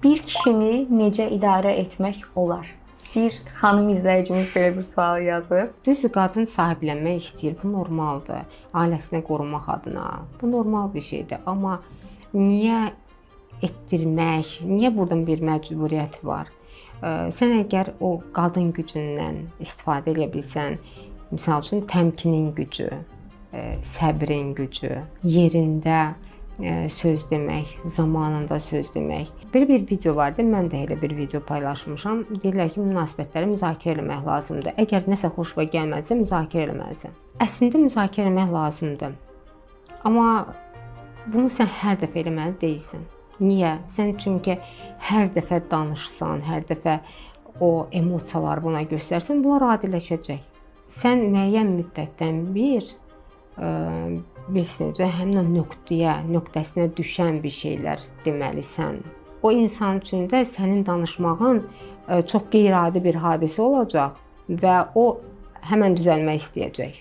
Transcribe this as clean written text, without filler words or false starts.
Bir kişini necə idarə etmək olar? Bir xanım izləyicimiz belə bir sual yazıb. Düzdür, qadın sahiblənmək istəyir, bu normaldır. Ailəsini qorumaq adına. Bu normal bir şeydir. Amma niyə etdirmək, niyə buradan bir məcburiyyət var? Sən əgər o qadın gücündən istifadə edə bilsən, misal üçün təmkinin gücü, səbrin gücü, yerində söz demək, zamanında söz demək. Belə bir video vardı, mən də elə bir video paylaşmışam. Deyirlər ki, münasibətləri müzakirə etmək lazımdır. Əgər nəsə xoşuna gəlmədisə, müzakirə etməlisən. Əslində müzakirə etmək lazımdır. Amma bunu sən hər dəfə etməli deyilsən. Niyə? Sən çünki hər dəfə danışsan, hər dəfə o emosiyaları buna göstərsən, bunlar adiləşəcək. Sən müəyyən müddətdən necə həmin o nöqtəsinə düşən bir şeylər deməlisən. O insan üçün də sənin danışmağın çox qeyri-adi bir hadisə olacaq və o həmin düzəlmək istəyəcək.